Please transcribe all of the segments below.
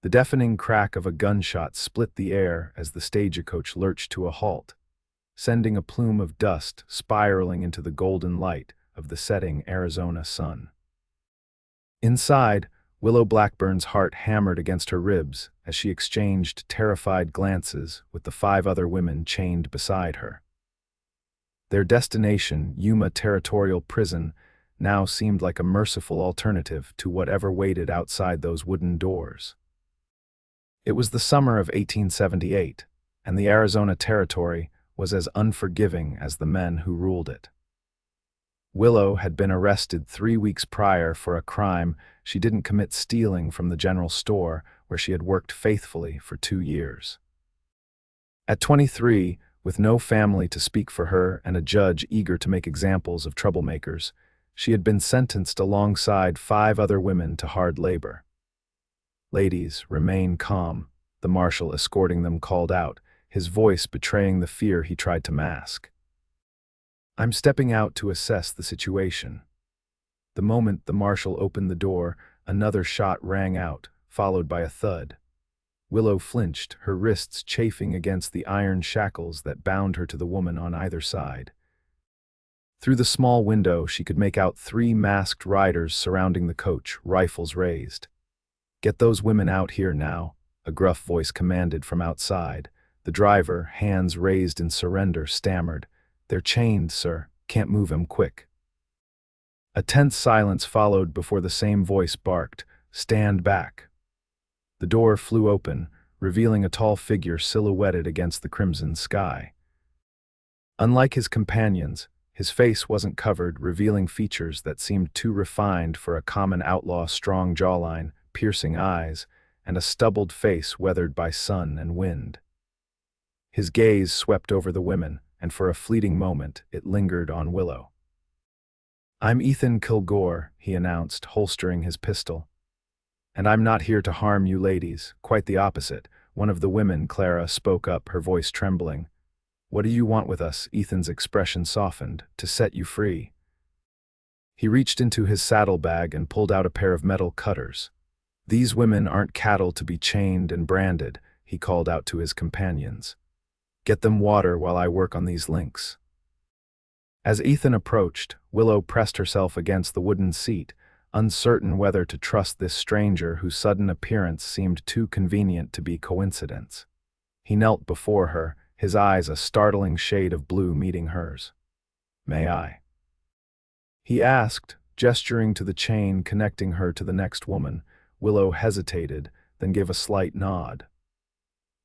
The deafening crack of a gunshot split the air as the stagecoach lurched to a halt, sending a plume of dust spiraling into the golden light of the setting Arizona sun. Inside, Willow Blackburn's heart hammered against her ribs as she exchanged terrified glances with the 5 other women chained beside her. Their destination, Yuma Territorial Prison, now seemed like a merciful alternative to whatever waited outside those wooden doors. It was the summer of 1878, and the Arizona Territory was as unforgiving as the men who ruled it. Willow had been arrested 3 weeks prior for a crime she didn't commit, stealing from the general store where she had worked faithfully for 2 years. At 23, with no family to speak for her and a judge eager to make examples of troublemakers, she had been sentenced alongside 5 other women to hard labor. "Ladies, remain calm," the marshal escorting them called out, his voice betraying the fear he tried to mask. "I'm stepping out to assess the situation." The moment the marshal opened the door, another shot rang out, followed by a thud. Willow flinched, her wrists chafing against the iron shackles that bound her to the woman on either side. Through the small window, she could make out 3 masked riders surrounding the coach, rifles raised. "Get those women out here now," a gruff voice commanded from outside. The driver, hands raised in surrender, stammered, "They're chained, sir. Can't move 'em quick." A tense silence followed before the same voice barked, "Stand back." The door flew open, revealing a tall figure silhouetted against the crimson sky. Unlike his companions, his face wasn't covered, revealing features that seemed too refined for a common outlaw: strong jawline, piercing eyes, and a stubbled face weathered by sun and wind. His gaze swept over the women, and for a fleeting moment it lingered on Willow. "I'm Ethan Kilgore," he announced, holstering his pistol. "And I'm not here to harm you ladies, quite the opposite," one of the women, Clara, spoke up, her voice trembling. "What do you want with us?" Ethan's expression softened. "To set you free." He reached into his saddlebag and pulled out a pair of metal cutters. "These women aren't cattle to be chained and branded," he called out to his companions. "Get them water while I work on these links." As Ethan approached, Willow pressed herself against the wooden seat, uncertain whether to trust this stranger whose sudden appearance seemed too convenient to be coincidence. He knelt before her, his eyes a startling shade of blue meeting hers. "May I?" he asked, gesturing to the chain connecting her to the next woman. Willow hesitated, then gave a slight nod.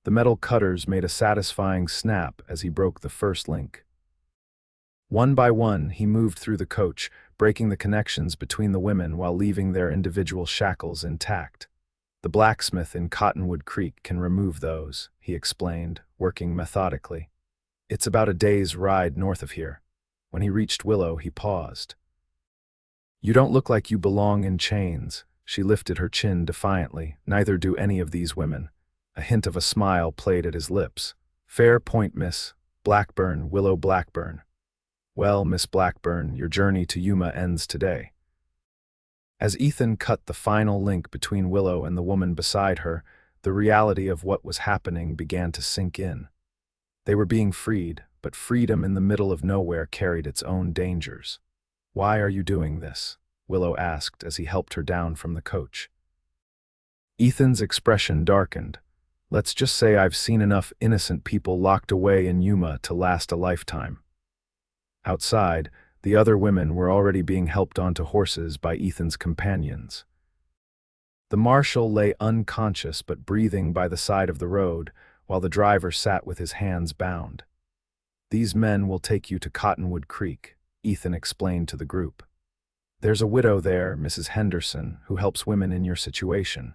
The metal cutters made a satisfying snap as he broke the first link. One by one, he moved through the coach, breaking the connections between the women while leaving their individual shackles intact. "The blacksmith in Cottonwood Creek can remove those," he explained, working methodically. "It's about a day's ride north of here." When he reached Willow, he paused. "You don't look like you belong in chains." She lifted her chin defiantly. "Neither do any of these women." A hint of a smile played at his lips. "Fair point, Miss Blackburn, Willow Blackburn. Well, Miss Blackburn, your journey to Yuma ends today." As Ethan cut the final link between Willow and the woman beside her, the reality of what was happening began to sink in. They were being freed, but freedom in the middle of nowhere carried its own dangers. "Why are you doing this?" Willow asked as he helped her down from the coach. Ethan's expression darkened. "Let's just say I've seen enough innocent people locked away in Yuma to last a lifetime." Outside, the other women were already being helped onto horses by Ethan's companions. The marshal lay unconscious but breathing by the side of the road, while the driver sat with his hands bound. "These men will take you to Cottonwood Creek," Ethan explained to the group. "There's a widow there, Mrs. Henderson, who helps women in your situation.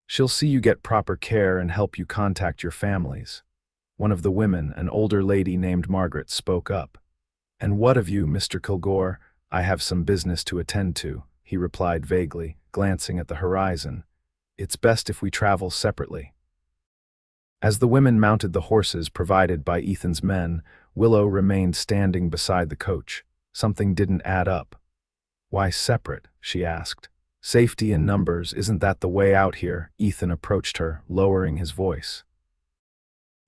She'll see you get proper care and help you contact your families." One of the women, an older lady named Margaret, spoke up. "And what of you, Mr. Kilgore? I have some business to attend to," he replied vaguely, glancing at the horizon. "It's best if we travel separately." As the women mounted the horses provided by Ethan's men, Willow remained standing beside the coach. Something didn't add up. "Why separate?" she asked. Safety in numbers, isn't that the way out here? Ethan approached her, lowering his voice.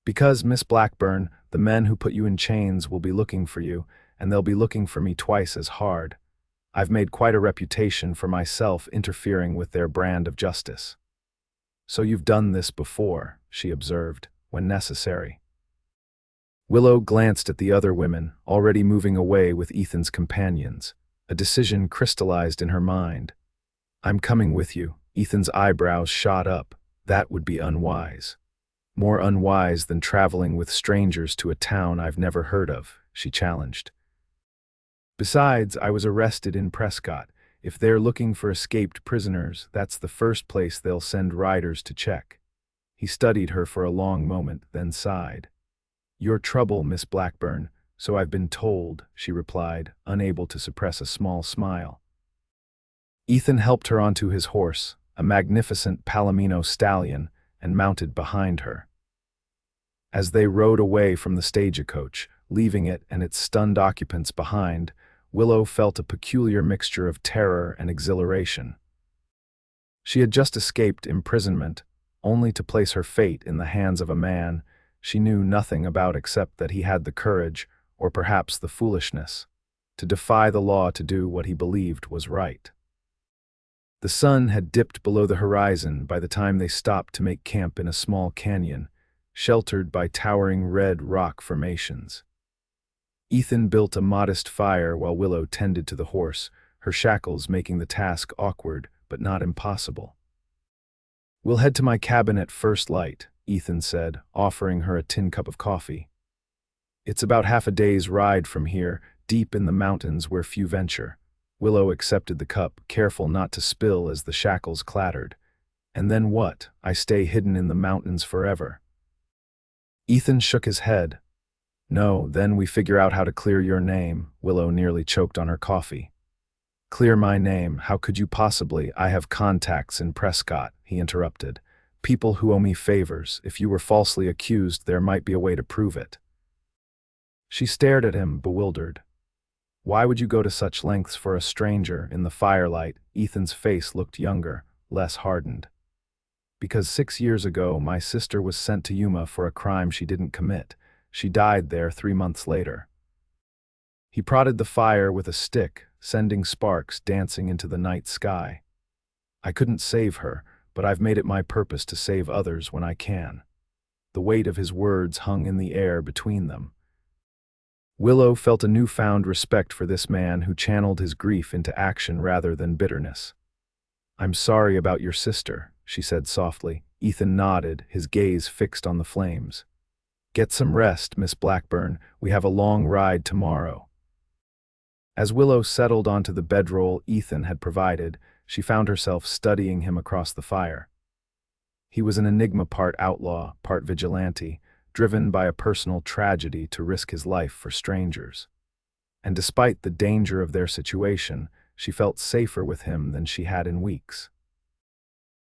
Because, Miss Blackburn, the men who put you in chains will be looking for you, and they'll be looking for me twice as hard. I've made quite a reputation for myself interfering with their brand of justice. So you've done this before, she observed, when necessary. Willow glanced at the other women, already moving away with Ethan's companions. A decision crystallized in her mind. I'm coming with you. Ethan's eyebrows shot up. That would be unwise. More unwise than traveling with strangers to a town I've never heard of, she challenged. Besides, I was arrested in Prescott. If they're looking for escaped prisoners, that's the first place they'll send riders to check. He studied her for a long moment, then sighed. Your trouble, Miss Blackburn, so I've been told, she replied, unable to suppress a small smile. Ethan helped her onto his horse, a magnificent Palomino stallion, and mounted behind her. As they rode away from the stagecoach, leaving it and its stunned occupants behind, Willow felt a peculiar mixture of terror and exhilaration. She had just escaped imprisonment, only to place her fate in the hands of a man she knew nothing about except that he had the courage, or perhaps the foolishness, to defy the law to do what he believed was right. The sun had dipped below the horizon by the time they stopped to make camp in a small canyon, sheltered by towering red rock formations. Ethan built a modest fire while Willow tended to the horse, her shackles making the task awkward but not impossible. We'll head to my cabin at first light, Ethan said, offering her a tin cup of coffee. It's about half a day's ride from here, deep in the mountains where few venture. Willow accepted the cup, careful not to spill as the shackles clattered. And then what? I stay hidden in the mountains forever. Ethan shook his head. No, then we figure out how to clear your name. Willow nearly choked on her coffee. Clear my name? How could you possibly? I have contacts in Prescott, he interrupted. People who owe me favors. If you were falsely accused, there might be a way to prove it. She stared at him, bewildered. Why would you go to such lengths for a stranger? In the firelight, Ethan's face looked younger, less hardened. Because 6 years ago, my sister was sent to Yuma for a crime she didn't commit. She died there 3 months later. He prodded the fire with a stick, sending sparks dancing into the night sky. I couldn't save her, but I've made it my purpose to save others when I can. The weight of his words hung in the air between them. Willow felt a newfound respect for this man who channeled his grief into action rather than bitterness. I'm sorry about your sister, she said softly. Ethan nodded, his gaze fixed on the flames. Get some rest, Miss Blackburn. We have a long ride tomorrow. As Willow settled onto the bedroll Ethan had provided, she found herself studying him across the fire. He was an enigma, part outlaw, part vigilante, driven by a personal tragedy to risk his life for strangers. And despite the danger of their situation, she felt safer with him than she had in weeks.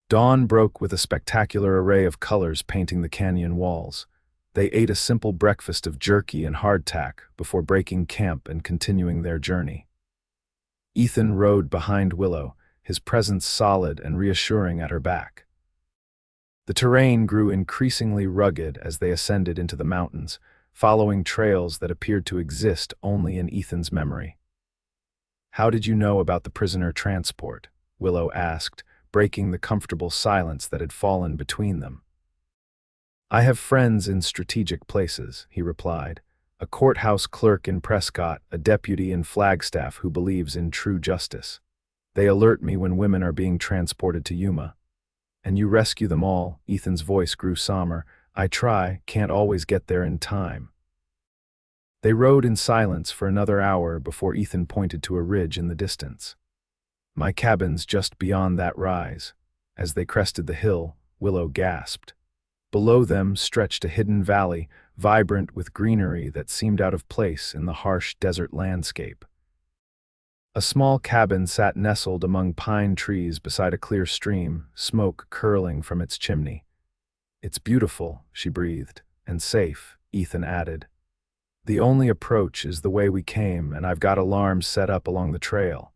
Dawn broke with a spectacular array of colors painting the canyon walls. They ate a simple breakfast of jerky and hardtack before breaking camp and continuing their journey. Ethan rode behind Willow, his presence solid and reassuring at her back. The terrain grew increasingly rugged as they ascended into the mountains, following trails that appeared to exist only in Ethan's memory. How did you know about the prisoner transport? Willow asked, breaking the comfortable silence that had fallen between them. I have friends in strategic places, he replied, a courthouse clerk in Prescott, a deputy in Flagstaff who believes in true justice. They alert me when women are being transported to Yuma. And you rescue them all, Ethan's voice grew somber. I try, can't always get there in time. They rode in silence for another hour before Ethan pointed to a ridge in the distance. My cabin's just beyond that rise. As they crested the hill, Willow gasped. Below them stretched a hidden valley, vibrant with greenery that seemed out of place in the harsh desert landscape. A small cabin sat nestled among pine trees beside a clear stream, smoke curling from its chimney. It's beautiful, she breathed, and safe, Ethan added. The only approach is the way we came, and I've got alarms set up along the trail.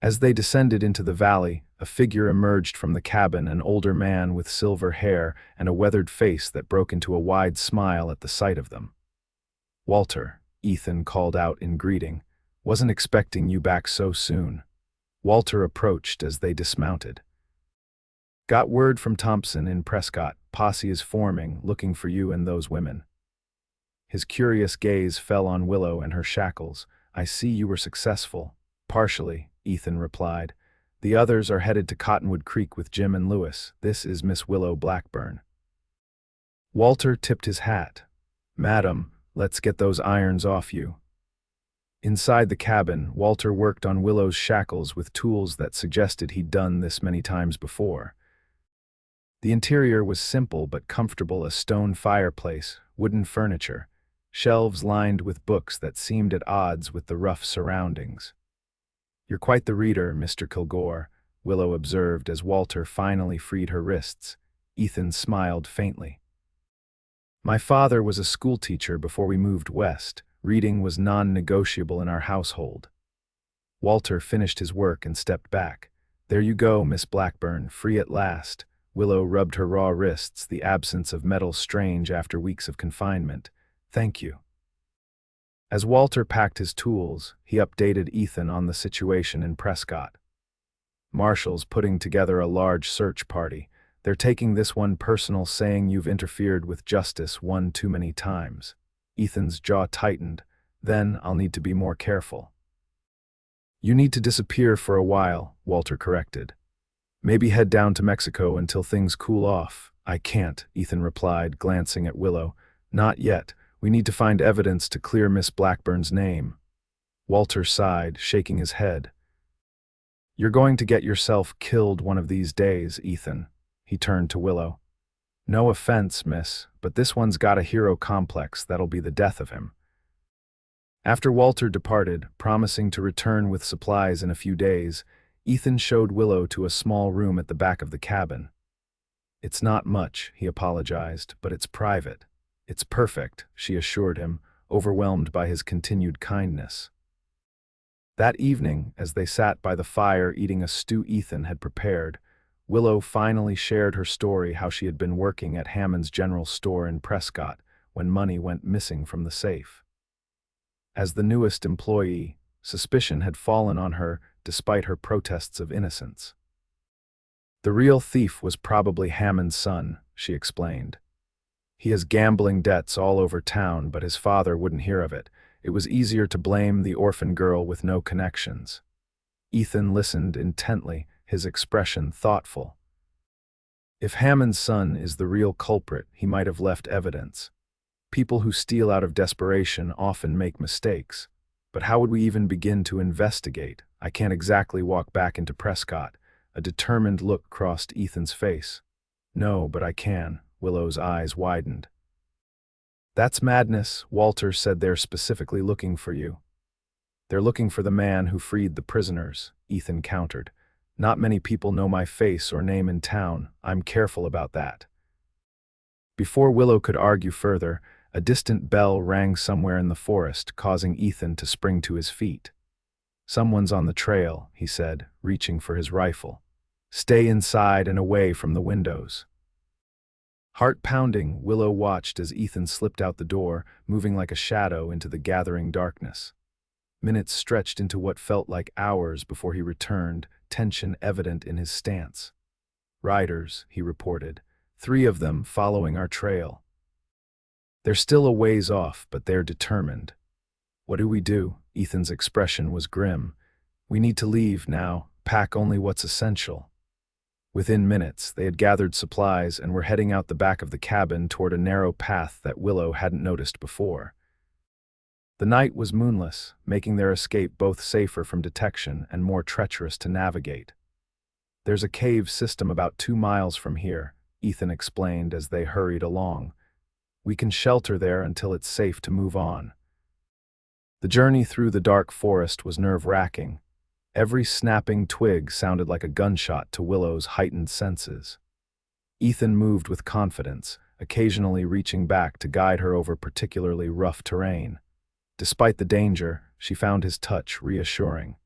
As they descended into the valley, a figure emerged from the cabin, an older man with silver hair and a weathered face that broke into a wide smile at the sight of them. "Walter," Ethan called out in greeting. "Wasn't expecting you back so soon." Walter approached as they dismounted. "Got word from Thompson in Prescott. Posse is forming, looking for you and those women." His curious gaze fell on Willow and her shackles. "I see you were successful." "Partially," Ethan replied. "The others are headed to Cottonwood Creek with Jim and Lewis. This is Miss Willow Blackburn." Walter tipped his hat. "Madam, let's get those irons off you." Inside the cabin, Walter worked on Willow's shackles with tools that suggested he'd done this many times before. The interior was simple but comfortable: a stone fireplace, wooden furniture, shelves lined with books that seemed at odds with the rough surroundings. "You're quite the reader, Mr. Kilgore," Willow observed as Walter finally freed her wrists. Ethan smiled faintly. "My father was a schoolteacher before we moved west. Reading was non-negotiable in our household." Walter finished his work and stepped back. "There you go, Miss Blackburn, free at last." Willow rubbed her raw wrists, the absence of metal strange after weeks of confinement. "Thank you." As Walter packed his tools, he updated Ethan on the situation in Prescott. "Marshall's putting together a large search party. They're taking this one personal, saying you've interfered with justice one too many times." Ethan's jaw tightened. "Then I'll need to be more careful." "You need to disappear for a while," Walter corrected. "Maybe head down to Mexico until things cool off." "I can't," Ethan replied, glancing at Willow. "Not yet. We need to find evidence to clear Miss Blackburn's name." Walter sighed, shaking his head. "You're going to get yourself killed one of these days, Ethan." He turned to Willow. "No offense, miss, but this one's got a hero complex that'll be the death of him." After Walter departed, promising to return with supplies in a few days, Ethan showed Willow to a small room at the back of the cabin. "It's not much," he apologized, "but it's private." "It's perfect," she assured him, overwhelmed by his continued kindness. That evening, as they sat by the fire eating a stew Ethan had prepared, Willow finally shared her story: how she had been working at Hammond's General Store in Prescott when money went missing from the safe. As the newest employee, suspicion had fallen on her despite her protests of innocence. "The real thief was probably Hammond's son," she explained. "He has gambling debts all over town, but his father wouldn't hear of it. It was easier to blame the orphan girl with no connections." Ethan listened intently, his expression thoughtful. "If Hammond's son is the real culprit, he might have left evidence. People who steal out of desperation often make mistakes. But how would we even begin to investigate? I can't exactly walk back into Prescott." A determined look crossed Ethan's face. "No, but I can." Willow's eyes widened. "That's madness," Walter said. "They're specifically looking for you." "They're looking for the man who freed the prisoners," Ethan countered. "Not many people know my face or name in town. I'm careful about that." Before Willow could argue further, a distant bell rang somewhere in the forest, causing Ethan to spring to his feet. "Someone's on the trail," he said, reaching for his rifle. "Stay inside and away from the windows." Heart pounding, Willow watched as Ethan slipped out the door, moving like a shadow into the gathering darkness. Minutes stretched into what felt like hours before he returned, tension evident in his stance. "Riders," he reported. "3 of them following our trail. They're still a ways off, but they're determined." "What do we do?" Ethan's expression was grim. "We need to leave now, pack only what's essential." Within minutes, they had gathered supplies and were heading out the back of the cabin toward a narrow path that Willow hadn't noticed before. The night was moonless, making their escape both safer from detection and more treacherous to navigate. "There's a cave system about 2 miles from here," Ethan explained as they hurried along. "We can shelter there until it's safe to move on." The journey through the dark forest was nerve-wracking. Every snapping twig sounded like a gunshot to Willow's heightened senses. Ethan moved with confidence, occasionally reaching back to guide her over particularly rough terrain. Despite the danger, she found his touch reassuring.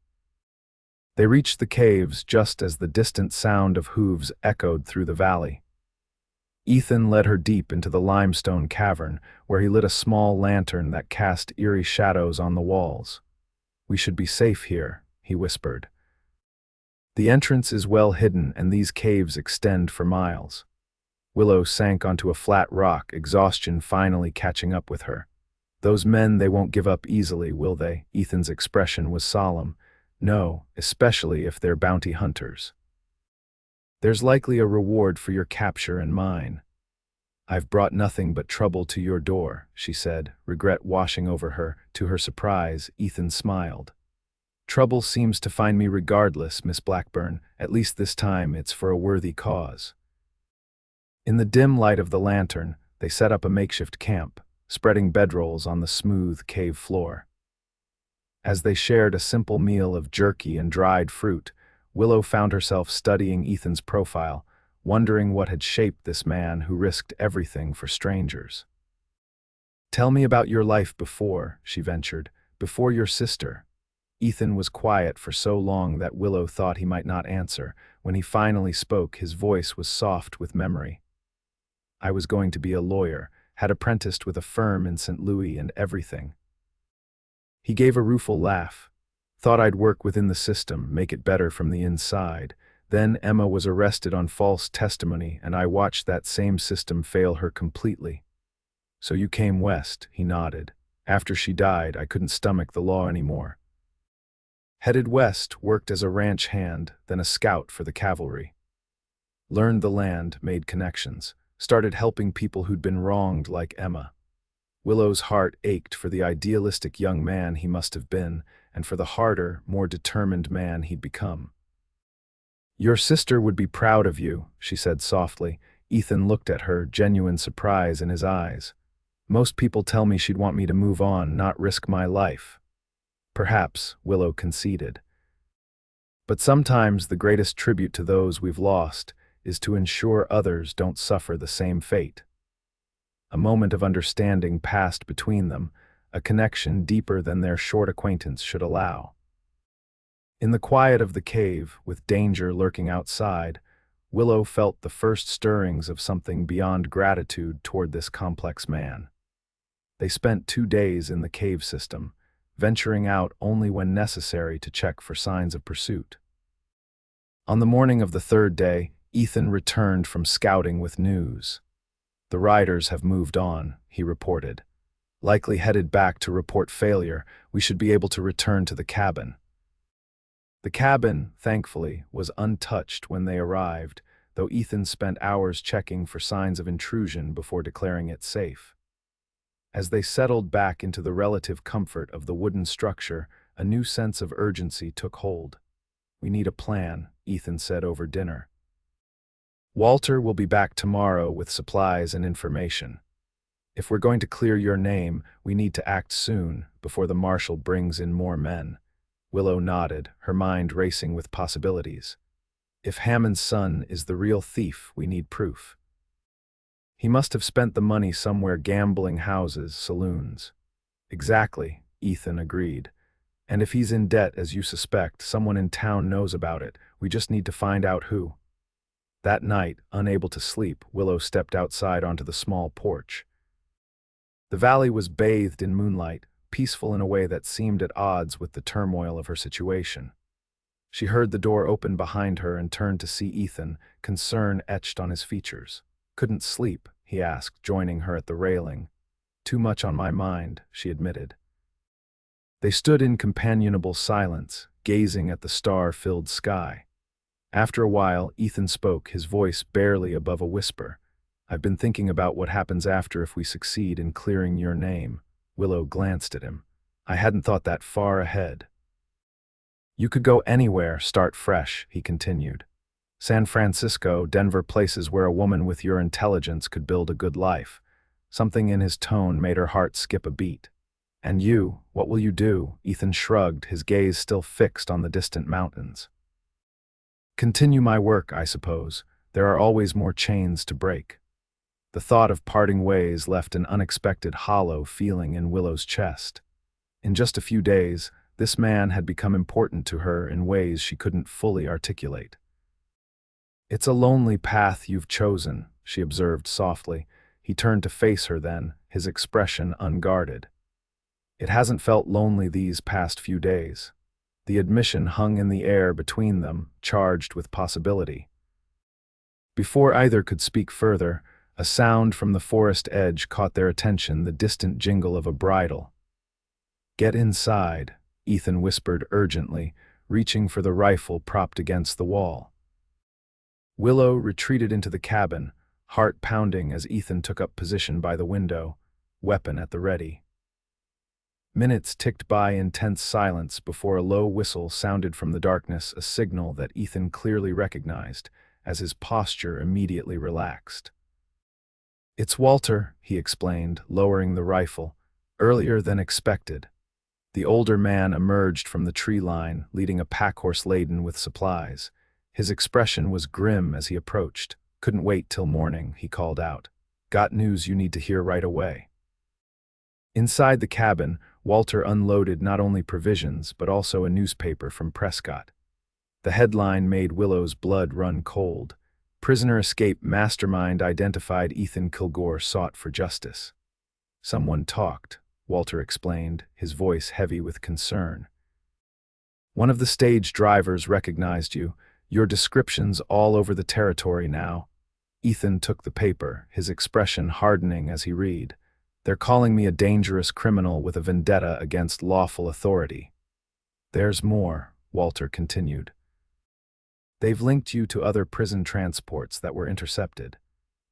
They reached the caves just as the distant sound of hooves echoed through the valley. Ethan led her deep into the limestone cavern, where he lit a small lantern that cast eerie shadows on the walls. "We should be safe here," he whispered. "The entrance is well hidden, and these caves extend for miles." Willow sank onto a flat rock, exhaustion finally catching up with her. "Those men, they won't give up easily, will they?" Ethan's expression was solemn. "No, especially if they're bounty hunters. There's likely a reward for your capture and mine." "I've brought nothing but trouble to your door," she said, regret washing over her. To her surprise, Ethan smiled. "Trouble seems to find me regardless, Miss Blackburn. At least this time it's for a worthy cause." In the dim light of the lantern, they set up a makeshift camp, spreading bedrolls on the smooth cave floor. As they shared a simple meal of jerky and dried fruit, Willow found herself studying Ethan's profile, wondering what had shaped this man who risked everything for strangers. "Tell me about your life before," she ventured, "before your sister." Ethan was quiet for so long that Willow thought he might not answer. When he finally spoke, his voice was soft with memory. "I was going to be a lawyer, had apprenticed with a firm in St. Louis and everything." He gave a rueful laugh. "Thought I'd work within the system, make it better from the inside. Then Emma was arrested on false testimony, and I watched that same system fail her completely." "So you came west," he nodded. "After she died, I couldn't stomach the law anymore." Headed west, worked as a ranch hand, then a scout for the cavalry. Learned the land, made connections, started helping people who'd been wronged like Emma. Willow's heart ached for the idealistic young man he must have been, and for the harder, more determined man he'd become. "Your sister would be proud of you," she said softly. Ethan looked at her, genuine surprise in his eyes. "Most people tell me she'd want me to move on, not risk my life." "Perhaps," Willow conceded. "But sometimes the greatest tribute to those we've lost is to ensure others don't suffer the same fate." A moment of understanding passed between them, a connection deeper than their short acquaintance should allow. In the quiet of the cave, with danger lurking outside, Willow felt the first stirrings of something beyond gratitude toward this complex man. They spent 2 days in the cave system, venturing out only when necessary to check for signs of pursuit. On the morning of the 3rd day, Ethan returned from scouting with news. "The riders have moved on," he reported. "Likely headed back to report failure. We should be able to return to the cabin." The cabin, thankfully, was untouched when they arrived, though Ethan spent hours checking for signs of intrusion before declaring it safe. As they settled back into the relative comfort of the wooden structure, a new sense of urgency took hold. "We need a plan," Ethan said over dinner. "Walter will be back tomorrow with supplies and information. If we're going to clear your name, we need to act soon, before the marshal brings in more men." Willow nodded, her mind racing with possibilities. "If Hammond's son is the real thief, we need proof. He must have spent the money somewhere, gambling houses, saloons." "Exactly," Ethan agreed. "And if he's in debt, as you suspect, someone in town knows about it. We just need to find out who." That night, unable to sleep, Willow stepped outside onto the small porch. The valley was bathed in moonlight, peaceful in a way that seemed at odds with the turmoil of her situation. She heard the door open behind her and turned to see Ethan, concern etched on his features. "Couldn't sleep?" he asked, joining her at the railing. "Too much on my mind," she admitted. They stood in companionable silence, gazing at the star-filled sky. After a while, Ethan spoke, his voice barely above a whisper. "I've been thinking about what happens after if we succeed in clearing your name." Willow glanced at him. "I hadn't thought that far ahead." "You could go anywhere, start fresh," he continued. "San Francisco, Denver, places where a woman with your intelligence could build a good life." Something in his tone made her heart skip a beat. "And you, what will you do?" Ethan shrugged, his gaze still fixed on the distant mountains. "Continue my work, I suppose. There are always more chains to break." The thought of parting ways left an unexpected hollow feeling in Willow's chest. In just a few days, This man had become important to her in ways she couldn't fully articulate. "It's a lonely path you've chosen," she observed softly. He turned to face her then, his expression unguarded. "It hasn't felt lonely these past few days." The admission hung in the air between them, charged with possibility. Before either could speak further, a sound from the forest edge caught their attention, the distant jingle of a bridle. "Get inside," Ethan whispered urgently, reaching for the rifle propped against the wall. Willow retreated into the cabin, heart pounding as Ethan took up position by the window, weapon at the ready. Minutes ticked by in tense silence before a low whistle sounded from the darkness, a signal that Ethan clearly recognized, as his posture immediately relaxed. "It's Walter," he explained, lowering the rifle, "earlier than expected." The older man emerged from the tree line, leading a packhorse laden with supplies. His expression was grim as he approached. "Couldn't wait till morning," he called out. "Got news you need to hear right away." Inside the cabin, Walter unloaded not only provisions but also a newspaper from Prescott. The headline made Willow's blood run cold. "Prisoner escape mastermind identified, Ethan Kilgore sought for justice." "Someone talked," Walter explained, his voice heavy with concern. "One of the stage drivers recognized you. Your description's all over the territory now." Ethan took the paper, his expression hardening as he read. "They're calling me a dangerous criminal with a vendetta against lawful authority." "There's more," Walter continued. "They've linked you to other prison transports that were intercepted.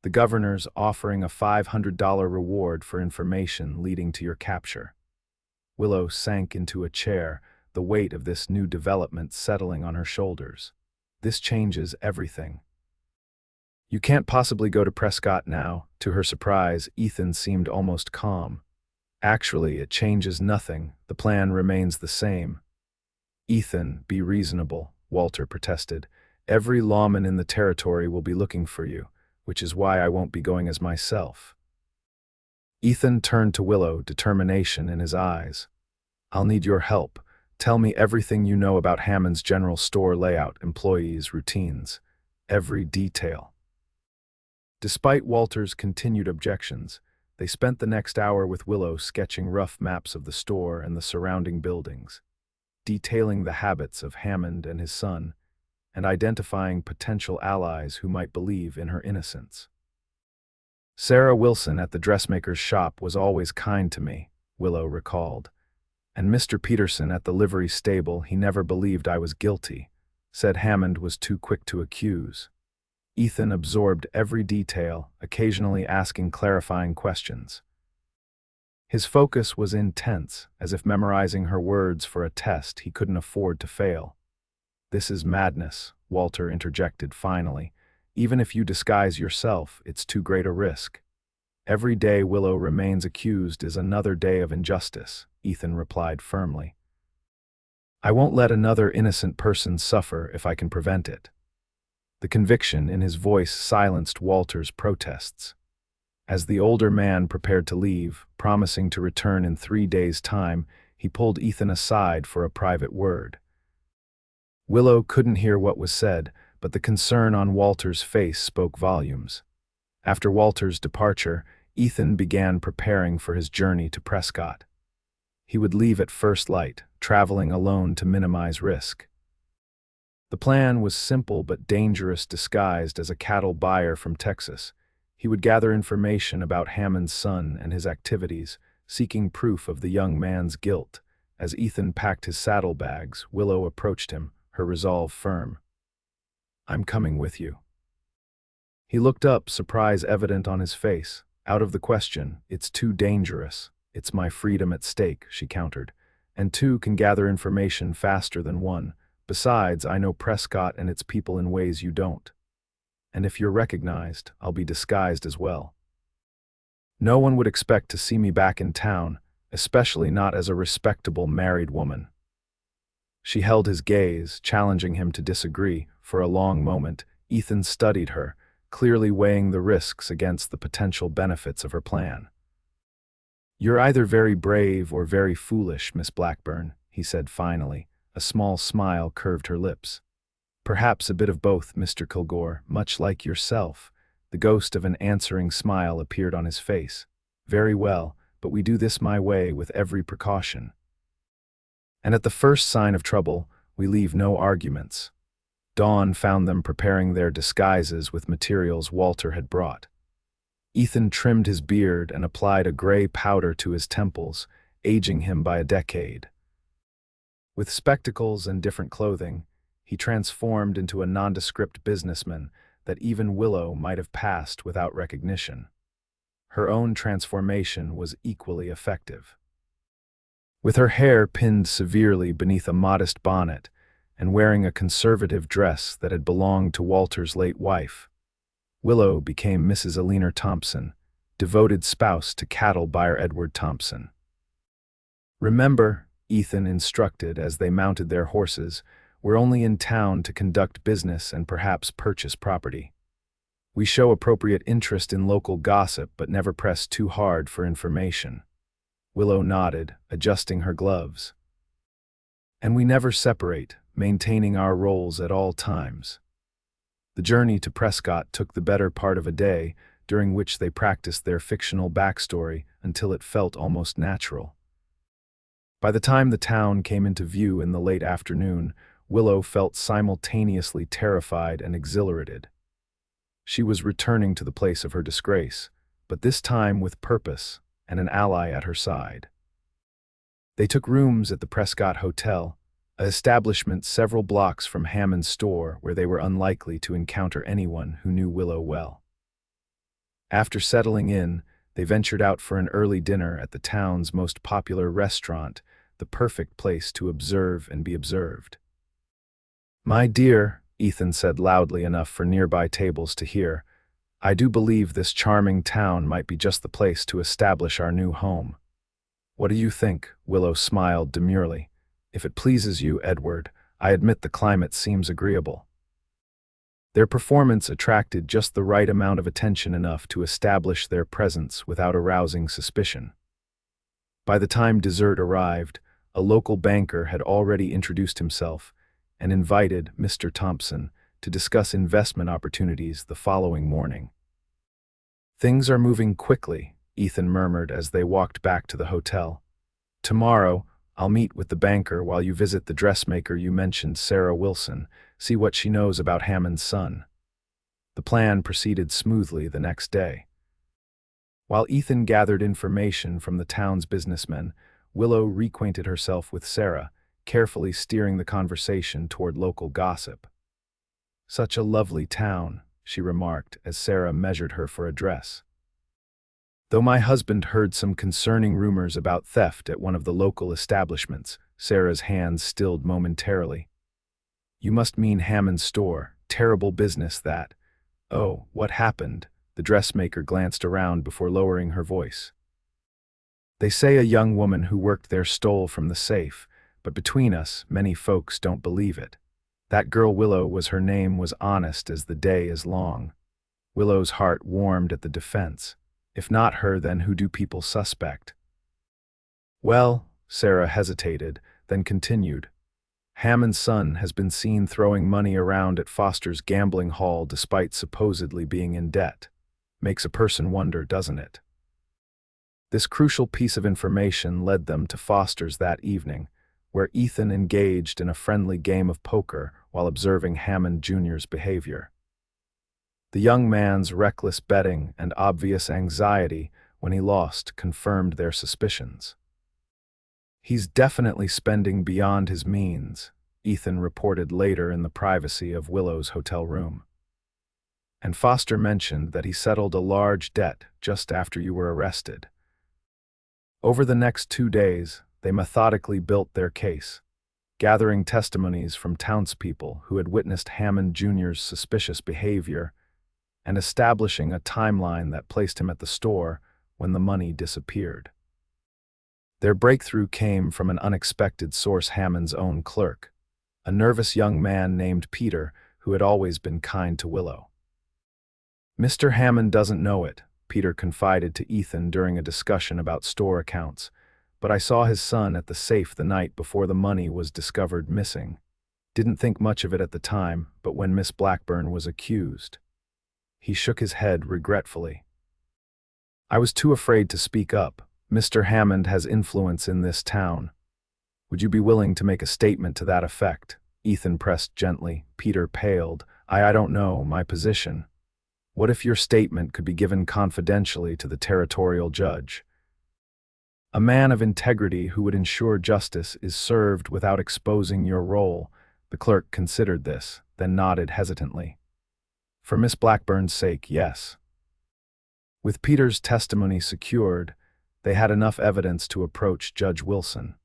The governor's offering a $500 reward for information leading to your capture." Willow sank into a chair, the weight of this new development settling on her shoulders. "This changes everything." "You can't possibly go to Prescott now." To her surprise, Ethan seemed almost calm. "Actually, it changes nothing. The plan remains the same." "Ethan, be reasonable," Walter protested. "Every lawman in the territory will be looking for you, which is why I won't be going as myself." Ethan turned to Willow, determination in his eyes. "I'll need your help. Tell me everything you know about Hammond's general store layout, employees, routines. Every detail." Despite Walter's continued objections, they spent the next hour with Willow sketching rough maps of the store and the surrounding buildings, detailing the habits of Hammond and his son, and identifying potential allies who might believe in her innocence. "Sarah Wilson at the dressmaker's shop was always kind to me," Willow recalled. "And Mr. Peterson at the livery stable, he never believed I was guilty, said Hammond was too quick to accuse." Ethan absorbed every detail, occasionally asking clarifying questions. His focus was intense, as if memorizing her words for a test he couldn't afford to fail. "This is madness," Walter interjected finally. "Even if you disguise yourself, it's too great a risk." "Every day Willow remains accused is another day of injustice," Ethan replied firmly. "I won't let another innocent person suffer if I can prevent it." The conviction in his voice silenced Walter's protests. As the older man prepared to leave, promising to return in 3 days' time, he pulled Ethan aside for a private word. Willow couldn't hear what was said, but the concern on Walter's face spoke volumes. After Walter's departure, Ethan began preparing for his journey to Prescott. He would leave at first light, traveling alone to minimize risk. The plan was simple but dangerous, disguised as a cattle buyer from Texas. He would gather information about Hammond's son and his activities, seeking proof of the young man's guilt. As Ethan packed his saddlebags, Willow approached him, her resolve firm. "I'm coming with you." He looked up, surprise evident on his face. "Out of the question. It's too dangerous." "It's my freedom at stake," she countered. "And two can gather information faster than one. Besides, I know Prescott and its people in ways you don't. And if you're recognized, I'll be disguised as well. No one would expect to see me back in town, especially not as a respectable married woman." She held his gaze, challenging him to disagree. For a long moment, Ethan studied her, clearly weighing the risks against the potential benefits of her plan. "You're either very brave or very foolish, Miss Blackburn," he said finally. A small smile curved her lips. Perhaps a bit of both, Mr. Kilgore, much like yourself. The ghost of an answering smile appeared on his face. Very well, but we do this my way with every precaution. And at the first sign of trouble, we leave no arguments. Dawn found them preparing their disguises with materials Walter had brought. Ethan trimmed his beard and applied a gray powder to his temples, aging him by a decade. With spectacles and different clothing, he transformed into a nondescript businessman that even Willow might have passed without recognition. Her own transformation was equally effective. With her hair pinned severely beneath a modest bonnet and wearing a conservative dress that had belonged to Walter's late wife, Willow became Mrs. Eleanor Thompson, devoted spouse to cattle buyer Edward Thompson. Remember, Ethan instructed as they mounted their horses, we're only in town to conduct business and perhaps purchase property. We show appropriate interest in local gossip but never press too hard for information. Willow nodded, adjusting her gloves. And we never separate, maintaining our roles at all times. The journey to Prescott took the better part of a day, during which they practiced their fictional backstory until it felt almost natural. By the time the town came into view in the late afternoon, Willow felt simultaneously terrified and exhilarated. She was returning to the place of her disgrace, but this time with purpose and an ally at her side. They took rooms at the Prescott Hotel, an establishment several blocks from Hammond's store where they were unlikely to encounter anyone who knew Willow well. After settling in, they ventured out for an early dinner at the town's most popular restaurant, the perfect place to observe and be observed. "My dear," Ethan said loudly enough for nearby tables to hear, "I do believe this charming town might be just the place to establish our new home." "What do you think?" Willow smiled demurely. "If it pleases you, Edward, I admit the climate seems agreeable." Their performance attracted just the right amount of attention enough to establish their presence without arousing suspicion. By the time dessert arrived, a local banker had already introduced himself and invited Mr. Thompson to discuss investment opportunities the following morning. "Things are moving quickly," Ethan murmured as they walked back to the hotel. "Tomorrow, I'll meet with the banker while you visit the dressmaker you mentioned, Sarah Wilson, see what she knows about Hammond's son." The plan proceeded smoothly the next day. While Ethan gathered information from the town's businessmen, Willow reacquainted herself with Sarah, carefully steering the conversation toward local gossip. "Such a lovely town," she remarked as Sarah measured her for address. "Though my husband heard some concerning rumors about theft at one of the local establishments," Sarah's hands stilled momentarily. "You must mean Hammond's store. Terrible business that." "Oh, what happened?" The dressmaker glanced around before lowering her voice. "They say a young woman who worked there stole from the safe, but between us, many folks don't believe it. That girl Willow was her name was honest as the day is long." Willow's heart warmed at the defense. If not her, then who do people suspect? "Well," Sarah hesitated, then continued. "Hammond's son has been seen throwing money around at Foster's gambling hall despite supposedly being in debt. Makes a person wonder, doesn't it?" This crucial piece of information led them to Foster's that evening, where Ethan engaged in a friendly game of poker while observing Hammond Jr.'s behavior. The young man's reckless betting and obvious anxiety when he lost confirmed their suspicions. "He's definitely spending beyond his means," Ethan reported later in the privacy of Willow's hotel room. "And Foster mentioned that he settled a large debt just after you were arrested." Over the next 2 days, they methodically built their case, gathering testimonies from townspeople who had witnessed Hammond Jr.'s suspicious behavior and establishing a timeline that placed him at the store when the money disappeared. Their breakthrough came from an unexpected source, Hammond's own clerk, a nervous young man named Peter who had always been kind to Willow. "Mr. Hammond doesn't know it," Peter confided to Ethan during a discussion about store accounts, but I saw his son at the safe the night before the money was discovered missing. Didn't think much of it at the time, but when Miss Blackburn was accused." He shook his head regretfully. "I was too afraid to speak up. Mr. Hammond has influence in this town. Would you be willing to make a statement to that effect?" Ethan pressed gently. Peter paled. I don't know, my position. What if your statement could be given confidentially to the territorial judge? A man of integrity who would ensure justice is served without exposing your role." The clerk considered this, then nodded hesitantly. "For Miss Blackburn's sake, yes." With Peter's testimony secured, they had enough evidence to approach Judge Wilson,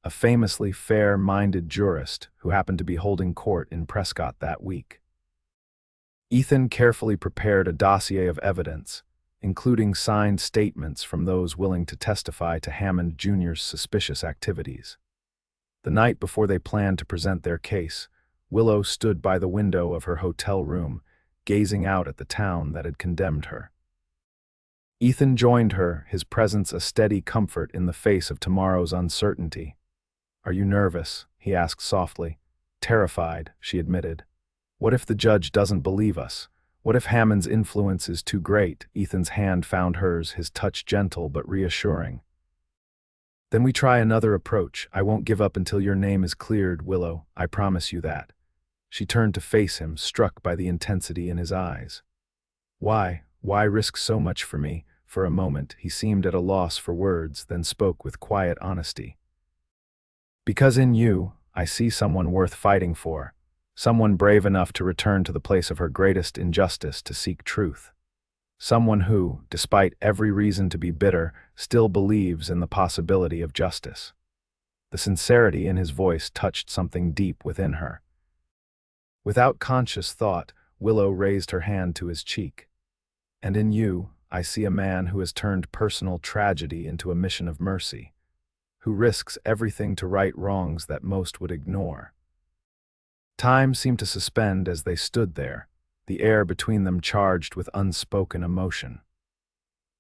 a famously fair-minded jurist who happened to be holding court in Prescott that week. Ethan carefully prepared a dossier of evidence, including signed statements from those willing to testify to Hammond Jr.'s suspicious activities. The night before they planned to present their case, Willow stood by the window of her hotel room, gazing out at the town that had condemned her. Ethan joined her, his presence a steady comfort in the face of tomorrow's uncertainty. "Are you nervous?" he asked softly. "Terrified," she admitted. "What if the judge doesn't believe us? What if Hammond's influence is too great?" Ethan's hand found hers, his touch gentle but reassuring. "Then we try another approach. I won't give up until your name is cleared, Willow. I promise you that." She turned to face him, struck by the intensity in his eyes. Why risk so much for me?" For a moment, he seemed at a loss for words, then spoke with quiet honesty. "Because in you, I see someone worth fighting for. Someone brave enough to return to the place of her greatest injustice to seek truth. Someone who, despite every reason to be bitter, still believes in the possibility of justice." The sincerity in his voice touched something deep within her. Without conscious thought, Willow raised her hand to his cheek. "And in you, I see a man who has turned personal tragedy into a mission of mercy, who risks everything to right wrongs that most would ignore." Time seemed to suspend as they stood there, the air between them charged with unspoken emotion.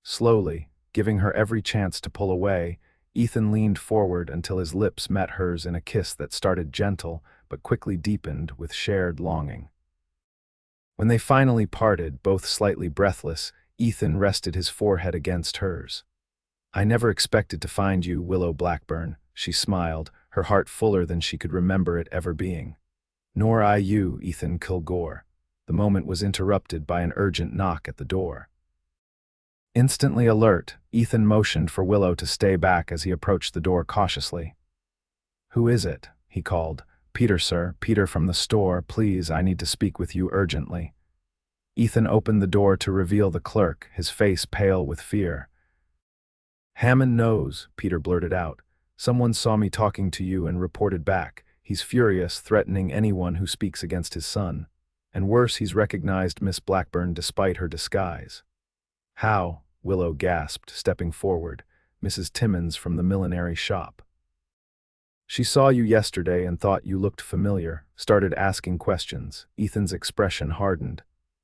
Slowly, giving her every chance to pull away, Ethan leaned forward until his lips met hers in a kiss that started gentle but quickly deepened with shared longing. When they finally parted, both slightly breathless, Ethan rested his forehead against hers. "I never expected to find you, Willow Blackburn," she smiled, her heart fuller than she could remember it ever being. "Nor I you, Ethan Kilgore." The moment was interrupted by an urgent knock at the door. Instantly alert, Ethan motioned for Willow to stay back as he approached the door cautiously. "Who is it?" he called. "Peter, sir. Peter from the store. Please, I need to speak with you urgently." Ethan opened the door to reveal the clerk, his face pale with fear. "Hammond knows," Peter blurted out. "Someone saw me talking to you and reported back. He's furious, threatening anyone who speaks against his son. And worse, he's recognized Miss Blackburn despite her disguise." "How?" Willow gasped, stepping forward. "Mrs. Timmins from the millinery shop. She saw you yesterday and thought you looked familiar, started asking questions." Ethan's expression hardened.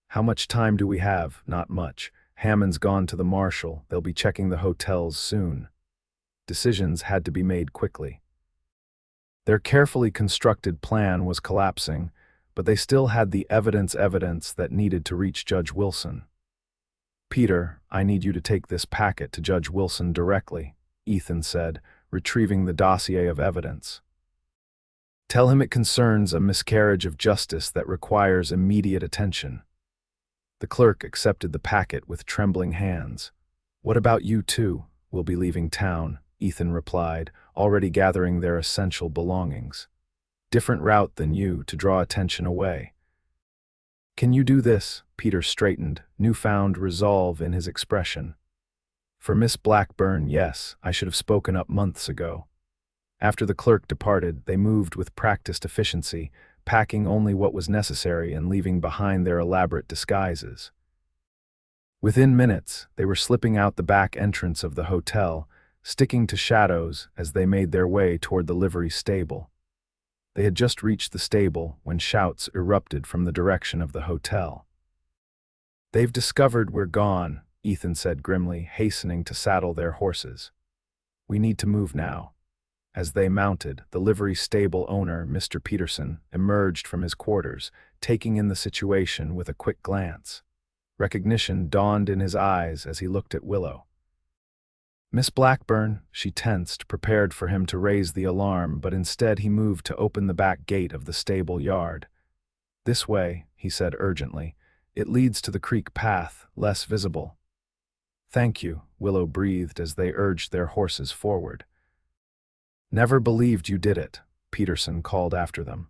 "How much time do we have?" "Not much. Hammond's gone to the marshal. They'll be checking the hotels soon." Decisions had to be made quickly. Their carefully constructed plan was collapsing, but they still had the evidence that needed to reach Judge Wilson. "Peter, I need you to take this packet to Judge Wilson directly," Ethan said, retrieving the dossier of evidence. "Tell him it concerns a miscarriage of justice that requires immediate attention." The clerk accepted the packet with trembling hands. "What about you two? We'll be leaving town," Ethan replied, already gathering their essential belongings. "Different route than you to draw attention away." "Can you do this?" Peter straightened, newfound resolve in his expression. "For Miss Blackburn, yes, I should have spoken up months ago." After the clerk departed, they moved with practiced efficiency, packing only what was necessary and leaving behind their elaborate disguises. Within minutes, they were slipping out the back entrance of the hotel, sticking to shadows as they made their way toward the livery stable. They had just reached the stable when shouts erupted from the direction of the hotel. "They've discovered we're gone," Ethan said grimly, hastening to saddle their horses. We need to move now." As they mounted, the livery stable owner, Mr. Peterson, emerged from his quarters, taking in the situation with a quick glance. Recognition dawned in his eyes as he looked at Willow. "Miss Blackburn," she tensed, prepared for him to raise the alarm, but instead he moved to open the back gate of the stable yard. "This way," he said urgently. "It leads to the creek path, less visible." "Thank you," Willow breathed as they urged their horses forward. "Never believed you did it," Peterson called after them.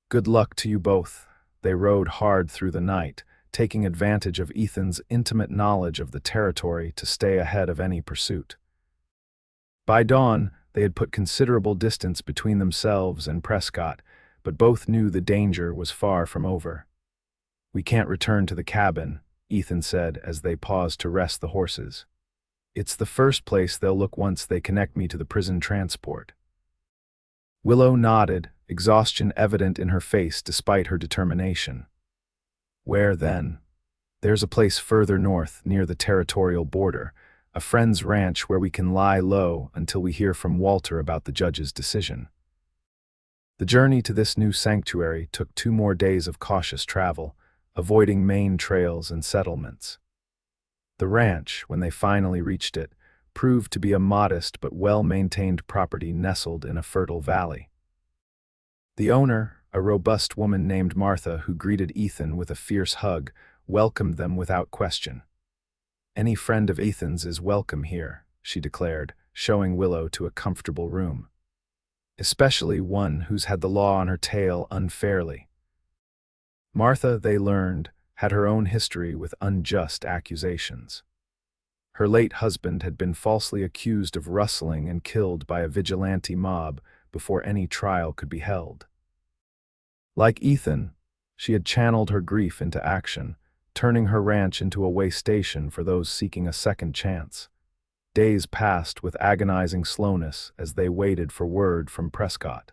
"Good luck to you both." They rode hard through the night, taking advantage of Ethan's intimate knowledge of the territory to stay ahead of any pursuit. By dawn, they had put considerable distance between themselves and Prescott, but both knew the danger was far from over. "We can't return to the cabin," Ethan said as they paused to rest the horses. "It's the first place they'll look once they connect me to the prison transport." Willow nodded, exhaustion evident in her face despite her determination. "Where then?" "There's a place further north, near the territorial border, a friend's ranch where we can lie low until we hear from Walter about the judge's decision." The journey to this new sanctuary took 2 more days of cautious travel, avoiding main trails and settlements. The ranch, when they finally reached it, proved to be a modest but well-maintained property nestled in a fertile valley. The owner, a robust woman named Martha who greeted Ethan with a fierce hug, welcomed them without question. "Any friend of Ethan's is welcome here," she declared, showing Willow to a comfortable room. "Especially one who's had the law on her tail unfairly." Martha, they learned, had her own history with unjust accusations. Her late husband had been falsely accused of rustling and killed by a vigilante mob before any trial could be held. Like Ethan, she had channeled her grief into action, turning her ranch into a way station for those seeking a second chance. Days passed with agonizing slowness as they waited for word from Prescott.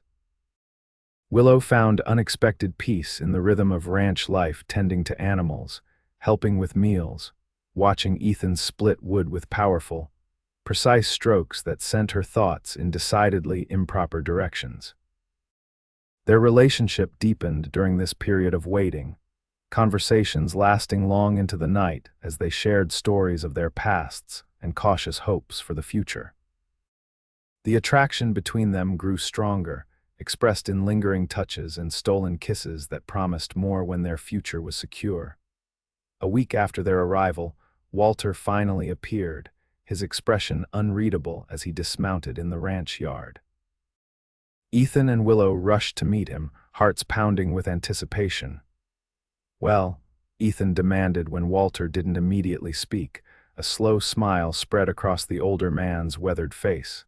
Willow found unexpected peace in the rhythm of ranch life, tending to animals, helping with meals, watching Ethan split wood with powerful, precise strokes that sent her thoughts in decidedly improper directions. Their relationship deepened during this period of waiting, conversations lasting long into the night as they shared stories of their pasts and cautious hopes for the future. The attraction between them grew stronger, expressed in lingering touches and stolen kisses that promised more when their future was secure. A week after their arrival, Walter finally appeared, his expression unreadable as he dismounted in the ranch yard. Ethan and Willow rushed to meet him, hearts pounding with anticipation. "Well," Ethan demanded when Walter didn't immediately speak. A slow smile spread across the older man's weathered face.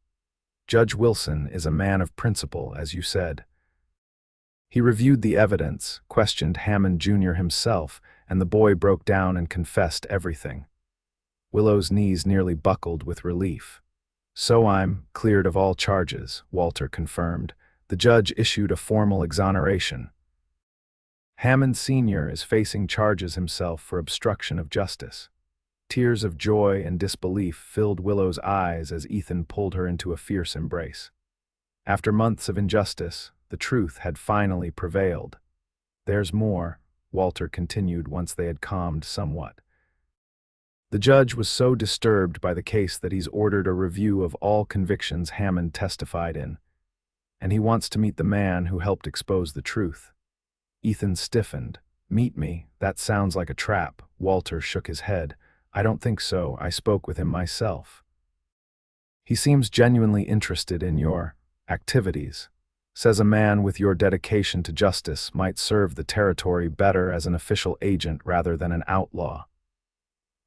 "Judge Wilson is a man of principle, as you said." He reviewed the evidence, questioned Hammond Jr. himself, and the boy broke down and confessed everything. Willow's knees nearly buckled with relief. "So I'm cleared of all charges," Walter confirmed. The judge issued a formal exoneration. Hammond Sr. is facing charges himself for obstruction of justice. Tears of joy and disbelief filled Willow's eyes as Ethan pulled her into a fierce embrace. After months of injustice, the truth had finally prevailed. "There's more," Walter continued once they had calmed somewhat. "The judge was so disturbed by the case that he's ordered a review of all convictions Hammond testified in, and he wants to meet the man who helped expose the truth." Ethan stiffened. "Meet me? That sounds like a trap." Walter shook his head. "I don't think so. I spoke with him myself. He seems genuinely interested in your activities. Says a man with your dedication to justice might serve the territory better as an official agent rather than an outlaw."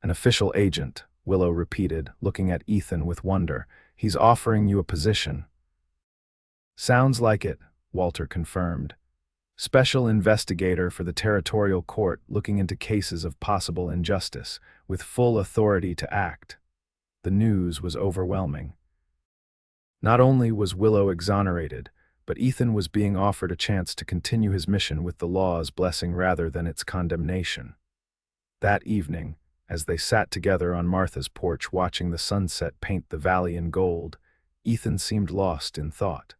"An official agent," Willow repeated, looking at Ethan with wonder. "He's offering you a position." "Sounds like it," Walter confirmed. "Special investigator for the territorial court looking into cases of possible injustice, with full authority to act." The news was overwhelming. Not only was Willow exonerated, but Ethan was being offered a chance to continue his mission with the law's blessing rather than its condemnation. That evening, As they sat together on Martha's porch watching the sunset paint the valley in gold, Ethan seemed lost in thought.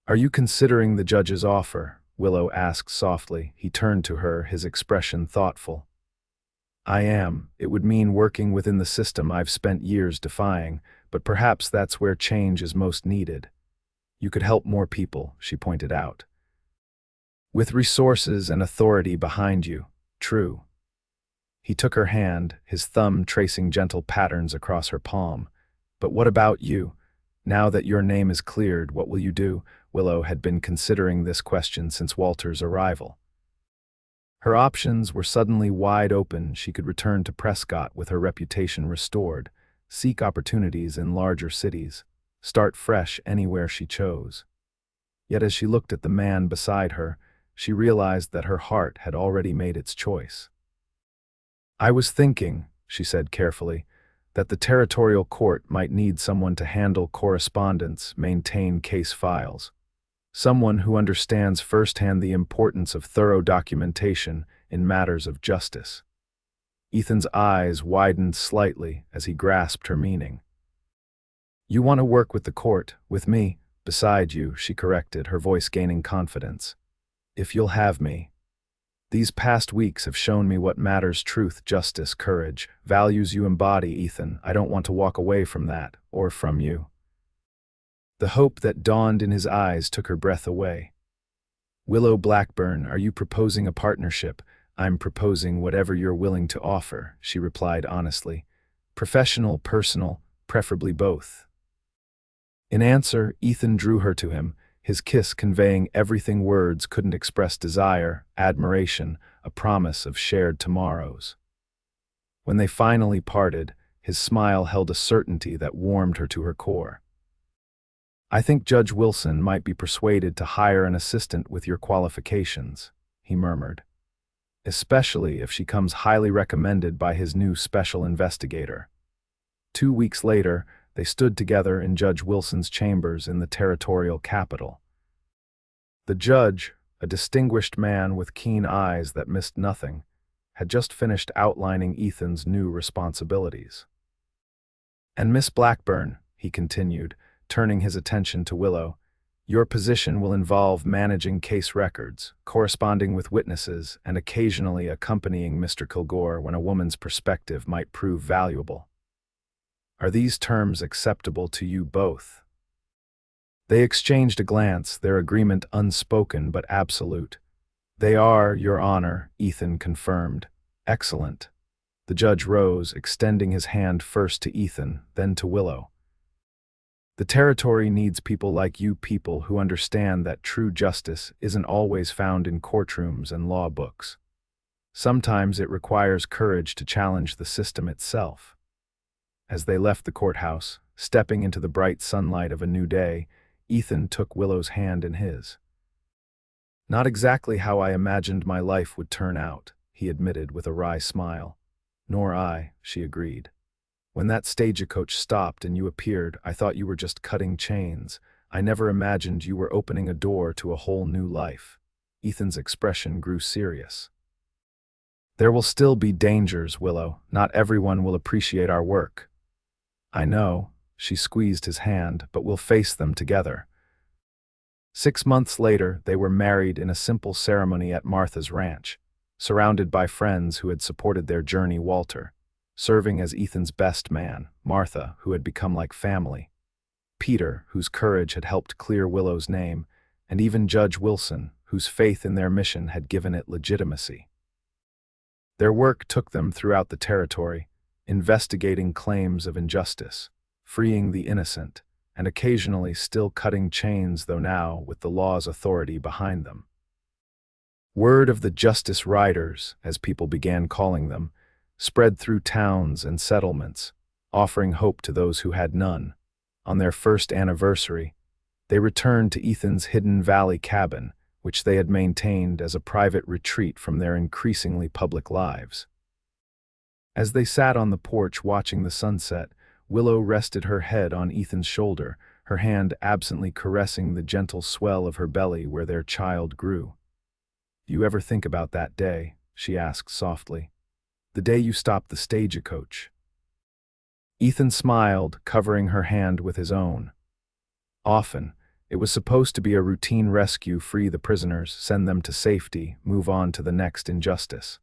"Are you considering the judge's offer?" Willow asked softly. He turned to her, his expression thoughtful. "I am. It would mean working within the system I've spent years defying, but perhaps that's where change is most needed. You could help more people," she pointed out. "With resources and authority behind you, true." He took her hand, his thumb tracing gentle patterns across her palm. "But what about you? Now that your name is cleared, what will you do?" Willow had been considering this question since Walter's arrival. Her options were suddenly wide open. She could return to Prescott with her reputation restored, seek opportunities in larger cities, start fresh anywhere she chose. Yet as she looked at the man beside her, she realized that her heart had already made its choice. "I was thinking," she said carefully, "that the territorial court might need someone to handle correspondence, maintain case files. Someone who understands firsthand the importance of thorough documentation in matters of justice." Ethan's eyes widened slightly as he grasped her meaning. "You want to work with the court, with me, beside you," she corrected, her voice gaining confidence. "If you'll have me. These past weeks have shown me what matters: truth, justice, courage, values you embody, Ethan. I don't want to walk away from that, or from you." The hope that dawned in his eyes took her breath away. "Willow Blackburn, are you proposing a partnership?" "I'm proposing whatever you're willing to offer," she replied honestly. "Professional, personal, preferably both." In answer, Ethan drew her to him, his kiss conveying everything words couldn't express: desire, admiration, a promise of shared tomorrows. When they finally parted, his smile held a certainty that warmed her to her core. "I think Judge Wilson might be persuaded to hire an assistant with your qualifications," he murmured. "Especially if she comes highly recommended by his new special investigator." 2 weeks later, they stood together in Judge Wilson's chambers in the territorial capital. The judge, a distinguished man with keen eyes that missed nothing, had just finished outlining Ethan's new responsibilities. "And Miss Blackburn," he continued, turning his attention to Willow, "your position will involve managing case records, corresponding with witnesses, and occasionally accompanying Mr. Kilgore when a woman's perspective might prove valuable. Are these terms acceptable to you both?" They exchanged a glance, their agreement unspoken but absolute. "They are, Your Honor," Ethan confirmed. "Excellent." The judge rose, extending his hand first to Ethan, then to Willow. "The territory needs people like you, people who understand that true justice isn't always found in courtrooms and law books. Sometimes it requires courage to challenge the system itself." As they left the courthouse, stepping into the bright sunlight of a new day, Ethan took Willow's hand in his. "Not exactly how I imagined my life would turn out," he admitted with a wry smile. "Nor I," she agreed. "When that stagecoach stopped and you appeared, I thought you were just cutting chains. I never imagined you were opening a door to a whole new life." Ethan's expression grew serious. "There will still be dangers, Willow. Not everyone will appreciate our work." "I know," she squeezed his hand, "but we'll face them together." 6 months later, they were married in a simple ceremony at Martha's ranch, surrounded by friends who had supported their journey: Walter, serving as Ethan's best man; Martha, who had become like family; Peter, whose courage had helped clear Willow's name; and even Judge Wilson, whose faith in their mission had given it legitimacy. Their work took them throughout the territory, investigating claims of injustice, freeing the innocent, and occasionally still cutting chains, though now with the law's authority behind them. Word of the Justice Riders, as people began calling them, spread through towns and settlements, offering hope to those who had none. On their first anniversary, they returned to Ethan's Hidden Valley cabin, which they had maintained as a private retreat from their increasingly public lives. As they sat on the porch watching the sunset, Willow rested her head on Ethan's shoulder, her hand absently caressing the gentle swell of her belly where their child grew. "Do you ever think about that day?" she asked softly. The day you stopped the stagecoach." Ethan smiled, covering her hand with his own. "Often. It was supposed to be a routine rescue, free the prisoners, send them to safety, move on to the next injustice.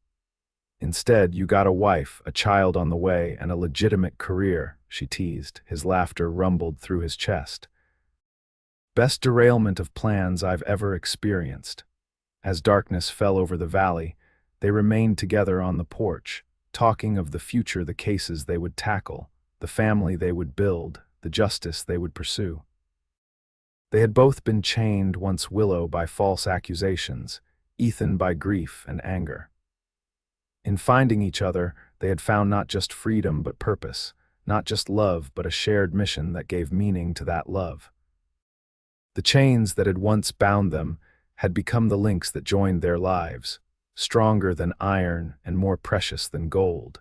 Instead, you got a wife, a child on the way, and a legitimate career," she teased. His laughter rumbled through his chest. "Best derailment of plans I've ever experienced." As darkness fell over the valley, they remained together on the porch, talking of the future, the cases they would tackle, the family they would build, the justice they would pursue. They had both been chained, once Willow by false accusations, Ethan by grief and anger. In finding each other, they had found not just freedom but purpose, not just love but a shared mission that gave meaning to that love. The chains that had once bound them had become the links that joined their lives, stronger than iron and more precious than gold.